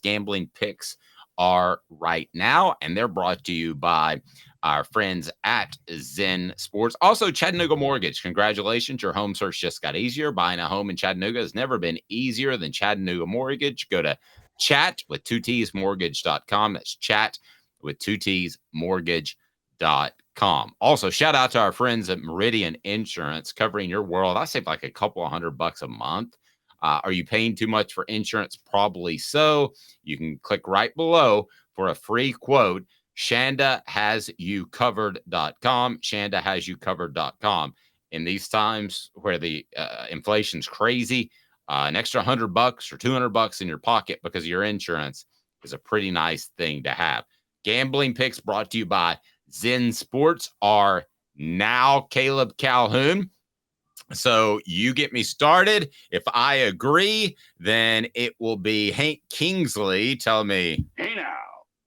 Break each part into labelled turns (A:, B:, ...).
A: gambling picks are right now, and they're brought to you by our friends at Zen Sports. Also, Chattanooga Mortgage. Congratulations. Your home search just got easier. Buying a home in Chattanooga has never been easier than Chattanooga Mortgage. Go to chat with 2tsmortgage.com. That's chat with 2tsmortgage.com. Also, shout out to our friends at Meridian Insurance, covering your world. I save like a couple of $100 a month. Are you paying too much for insurance? Probably so. You can click right below for a free quote. ShandaHasYouCovered.com. ShandaHasYouCovered.com. In these times where the inflation's crazy, an extra $100 or $200 in your pocket because of your insurance is a pretty nice thing to have. Gambling picks brought to you by Zen Sports are now Caleb Calhoun. So you get me started. If I agree, then it will be Hank Kingsley telling me, hey now.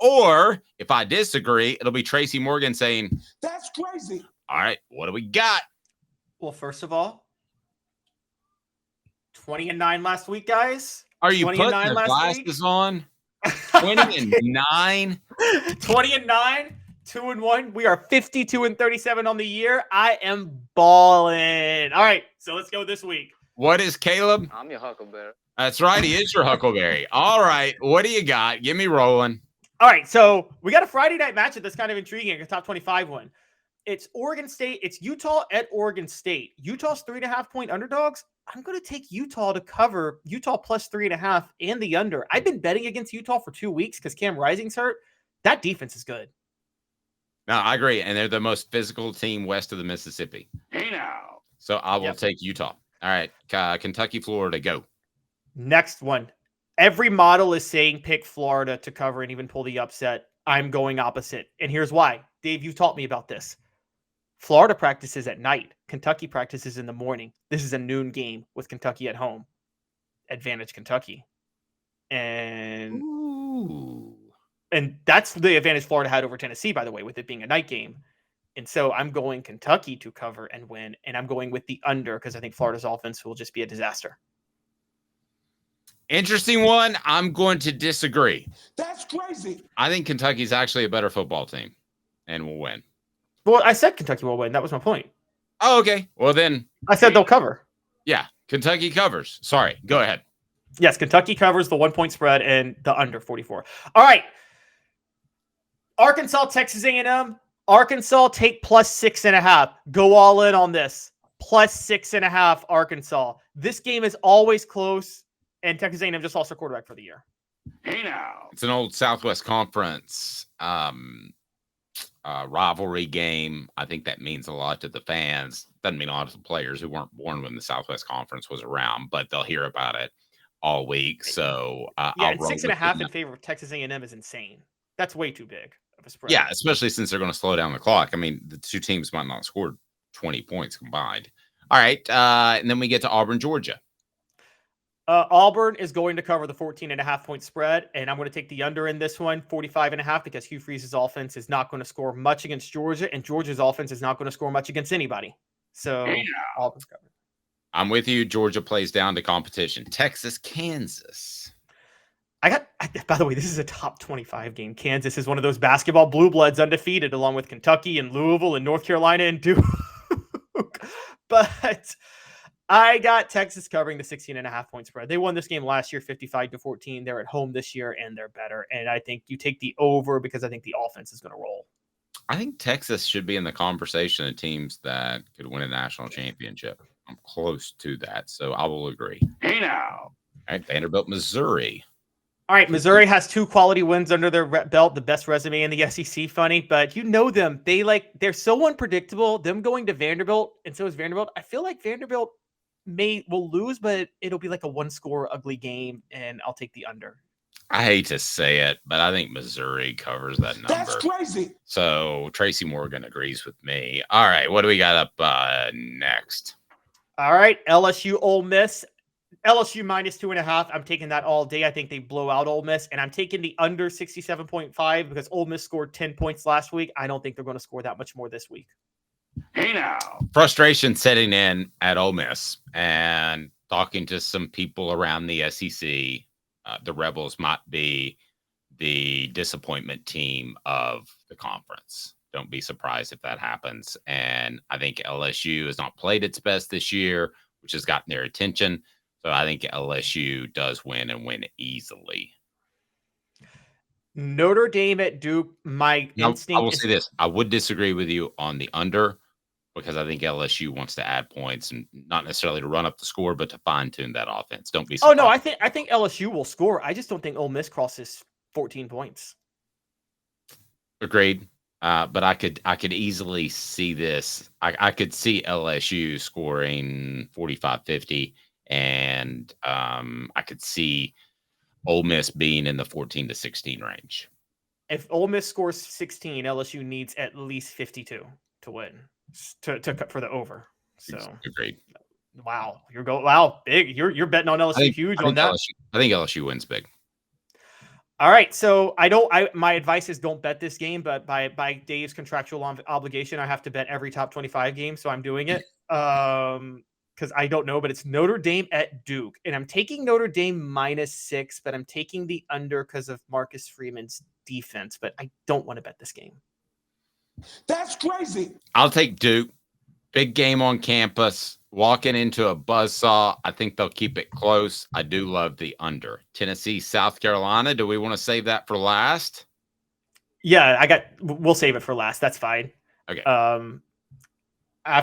A: Or if I disagree, it'll be Tracy Morgan saying, that's crazy. All right, what do we got?
B: Well, first of all, 20-9 last week, guys.
A: Are you putting the glasses on? 20-9?
B: 20-9, 2-1. We are 52-37 on the year. I am balling. All right, so let's go this week.
A: What is Caleb?
C: I'm your Huckleberry.
A: That's right. He is your Huckleberry. All right. What do you got? Give me rolling.
B: All right, so we got a Friday night matchup that's kind of intriguing, a top 25 one. It's Oregon State. It's Utah at Oregon State. Utah's 3.5-point underdogs. I'm going to take Utah to cover Utah plus 3.5 and the under. I've been betting against Utah for 2 weeks because Cam Rising's hurt. That defense is good.
A: No, I agree. And they're the most physical team west of the Mississippi. Hey now. So I will take Utah. All right. Kentucky, Florida, go.
B: Next one. Every model is saying pick Florida to cover and even pull the upset. I'm going opposite. And here's why. Dave, you taught me about this. Florida practices at night. Kentucky practices in the morning. This is a noon game with Kentucky at home. Advantage Kentucky. And that's the advantage Florida had over Tennessee, by the way, with it being a night game. And so I'm going Kentucky to cover and win. And I'm going with the under because I think Florida's offense will just be a disaster.
A: Interesting one. I'm going to disagree.
D: That's crazy.
A: I think Kentucky's actually a better football team and will win.
B: Well, I said Kentucky will win. That was my point.
A: Oh, okay. Well, then.
B: I said they'll cover.
A: Yeah. Kentucky covers. Sorry. Go ahead.
B: Yes, Kentucky covers the 1-point spread and the under 44. All right. Arkansas, Texas A&M. Arkansas take plus 6.5. Go all in on this. Plus 6.5 Arkansas. This game is always close. And Texas A&M just lost their quarterback for the year.
A: Hey now. It's an old Southwest Conference rivalry game. I think that means a lot to the fans. Doesn't mean a lot to the players who weren't born when the Southwest Conference was around, but they'll hear about it all week. So
B: and 6.5 in favor of Texas A&M is insane. That's way too big of a spread.
A: Yeah, especially since they're going to slow down the clock. I mean, the two teams might not score 20 points combined. All right, and then we get to Auburn, Georgia.
B: Auburn is going to cover the 14.5-point spread, and I'm going to take the under in this one, 45.5, because Hugh Freeze's offense is not going to score much against Georgia, and Georgia's offense is not going to score much against anybody. So Auburn's covered.
A: I'm with you. Georgia plays down to competition. Texas, Kansas.
B: By the way, this is a top 25 game. Kansas is one of those basketball blue bloods undefeated, along with Kentucky and Louisville and North Carolina and Duke. But I got Texas covering the 16.5-point spread. They won this game last year, 55-14. They're at home this year, and they're better. And I think you take the over because I think the offense is going to roll.
A: I think Texas should be in the conversation of teams that could win a national championship. I'm close to that, so I will agree. Hey now. All right, Vanderbilt, Missouri.
B: All right, Missouri has 2 quality wins under their belt, the best resume in the SEC. Funny, but you know them. They're so unpredictable. Them going to Vanderbilt, and so is Vanderbilt. I feel like Vanderbilt will lose, but it'll be like a 1-score ugly game, and I'll take the under.
A: I hate to say it, but I think Missouri covers that number.
D: That's crazy.
A: So Tracy Morgan agrees with me. All right, what do we got up next?
B: All right, LSU, Ole Miss. LSU minus 2.5. I'm taking that all day. I think they blow out Ole Miss, and I'm taking the under 67.5 because Ole Miss scored 10 points last week. I don't think they're going to score that much more this week.
A: Hey now. Frustration setting in at Ole Miss and talking to some people around the SEC. the Rebels might be the disappointment team of the conference. Don't be surprised if that happens. And I think LSU has not played its best this year, which has gotten their attention. So I think LSU does win and win easily.
B: Notre Dame at Duke, my instinct
A: I will
B: is
A: say this. I would disagree with you on the under because I think LSU wants to add points and not necessarily to run up the score, but to fine-tune that offense. Don't be surprised.
B: Oh, no, I think LSU will score. I just don't think Ole Miss crosses 14 points.
A: Agreed. But I could easily see this. I could see LSU scoring 45-50, and I could see Ole Miss being in the 14-16 range.
B: If Ole Miss scores 16, LSU needs at least 52 to win to cut for the over. So
A: agreed.
B: Wow, big. You're betting on LSU huge on that.
A: I think LSU wins big.
B: All right, so my advice is don't bet this game, but by Dave's contractual obligation, I have to bet every top 25 game, so I'm doing it. Because I don't know, but it's Notre Dame at Duke, and I'm taking Notre Dame -6, but I'm taking the under because of Marcus Freeman's defense, but I don't want to bet this game.
C: That's crazy.
A: I'll take Duke. Big game on campus. Walking into a buzzsaw. I think they'll keep it close. I do love the under. Tennessee, South Carolina. Do we want to save that for last?
B: Yeah, we'll save it for last. That's fine.
A: Okay.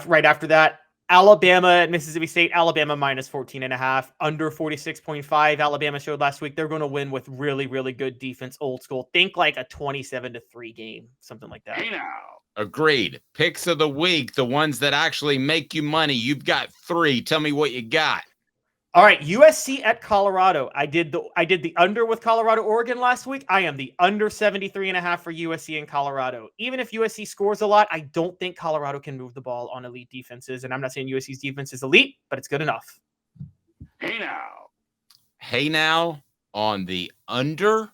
B: Right after that, Alabama at Mississippi State. Alabama -14.5, under 46.5. Alabama showed last week they're going to win with really, really good defense, old school. Think like a 27-3 game, something like that.
C: Hey now.
A: Agreed. Picks of the week, the ones that actually make you money. You've got 3. Tell me what you got.
B: All right, USC at Colorado. I did the under with Colorado, Oregon last week. I am the under 73.5 for USC and Colorado. Even if USC scores a lot, I don't think Colorado can move the ball on elite defenses. And I'm not saying USC's defense is elite, but it's good enough.
C: Hey now.
A: Hey now on the under,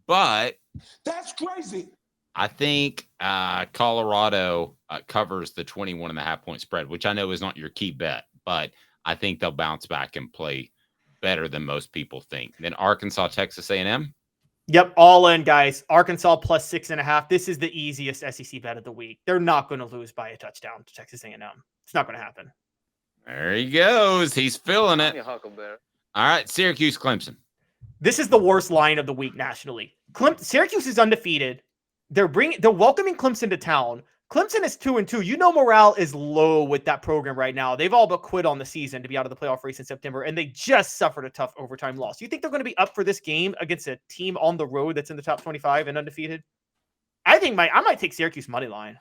A: but
C: that's crazy.
A: I think Colorado covers the 21.5 point spread, which I know is not your key bet, but I think they'll bounce back and play better than most people think. Then Arkansas, Texas A&M.
B: Yep, all in, guys. Arkansas +6.5. This is the easiest SEC bet of the week. They're not going to lose by a touchdown to Texas A&M. It's not going to happen.
A: There he goes. He's feeling it. All right, Syracuse, Clemson.
B: This is the worst line of the week nationally. Syracuse is undefeated. They're welcoming Clemson to town. Clemson is 2-2. You know, morale is low with that program right now. They've all but quit on the season to be out of the playoff race in September, and they just suffered a tough overtime loss. You think they're going to be up for this game against a team on the road that's in the top 25 and undefeated? I might take Syracuse money line.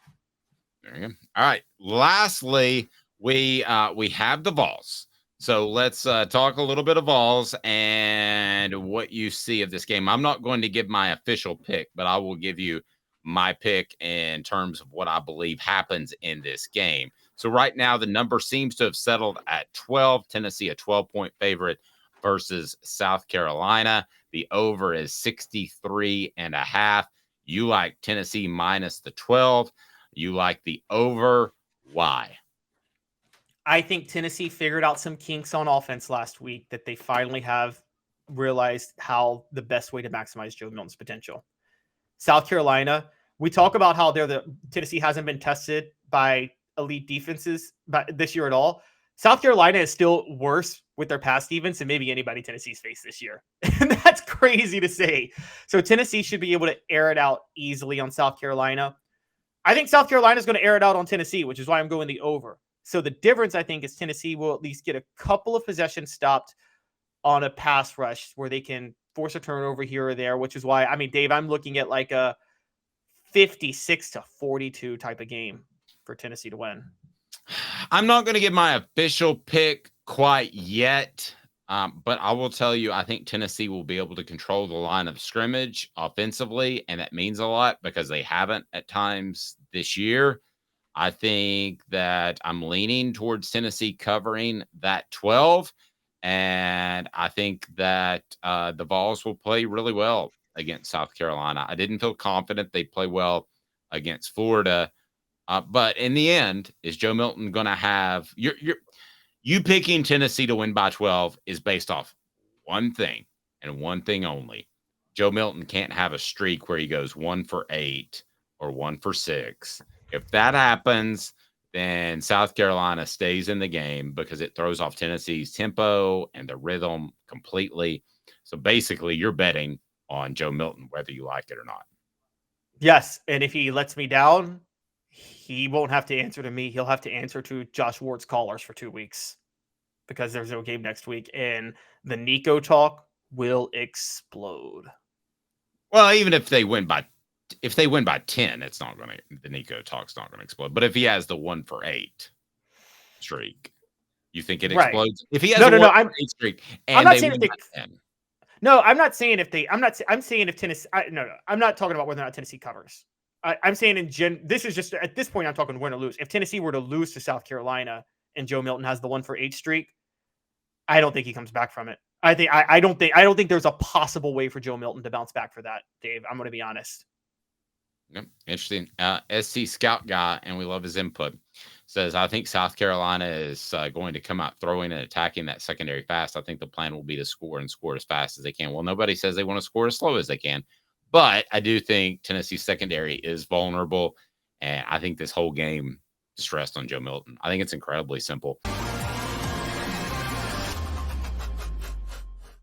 A: There you go. All right. Lastly, we have the Vols. So let's talk a little bit of Vols and what you see of this game. I'm not going to give my official pick, but I will give you my pick in terms of what I believe happens in this game. So right now, the number seems to have settled at 12. Tennessee, a 12-point favorite versus South Carolina. The over is 63.5. You like Tennessee minus the 12. You like the over. Why?
B: I think Tennessee figured out some kinks on offense last week that they finally have realized how the best way to maximize Joe Milton's potential. South Carolina, we talk about how Tennessee hasn't been tested by elite defenses this year at all. South Carolina is still worse with their pass defense than maybe anybody Tennessee's faced this year. And that's crazy to say. So Tennessee should be able to air it out easily on South Carolina. I think South Carolina is going to air it out on Tennessee, which is why I'm going the over. So the difference, I think, is Tennessee will at least get a couple of possessions stopped on a pass rush where they can force a turnover here or there, which is why, I mean, Dave, I'm looking at like a 56-42 type of game for Tennessee to win.
A: I'm not going to give my official pick quite yet, but I will tell you, I think Tennessee will be able to control the line of scrimmage offensively, and that means a lot because they haven't at times this year. I think that I'm leaning towards Tennessee covering that 12, and I think that the Vols will play really well against South Carolina. I didn't feel confident they'd play well against Florida, but in the end, is Joe Milton going to have you picking Tennessee to win by 12 is based off one thing, and one thing only. Joe Milton can't have a streak where he goes 1 for 8 or 1 for 6. If that happens, then South Carolina stays in the game because it throws off Tennessee's tempo and the rhythm completely. So basically, you're betting on Joe Milton, whether you like it or not.
B: Yes, and if he lets me down, he won't have to answer to me. He'll have to answer to Josh Ward's callers for 2 weeks because there's no game next week, and the Nico talk will explode.
A: Well, even if they win by 10, it's not going to, the Nico talk's not going to explode. But if he has the 1 for 8 streak, you think it explodes? If he has a 1 for 8 streak and
B: I'm not
A: they
B: saying
A: win
B: if
A: by 10.
B: No, I'm not saying if they. I'm saying if Tennessee. No, I'm not talking about whether or not Tennessee covers. I'm saying this is just at this point. I'm talking win or lose. If Tennessee were to lose to South Carolina and Joe Milton has the 1 for 8 streak, I don't think he comes back from it. I don't think there's a possible way for Joe Milton to bounce back for that, Dave. I'm going to be honest.
A: Yep. Interesting. SC Scout guy, and we love his input, says, I think South Carolina is going to come out throwing and attacking that secondary fast. I think the plan will be to score and score as fast as they can. Well, nobody says they want to score as slow as they can, but I do think Tennessee's secondary is vulnerable, and I think this whole game just rests on Joe Milton. I think it's incredibly simple.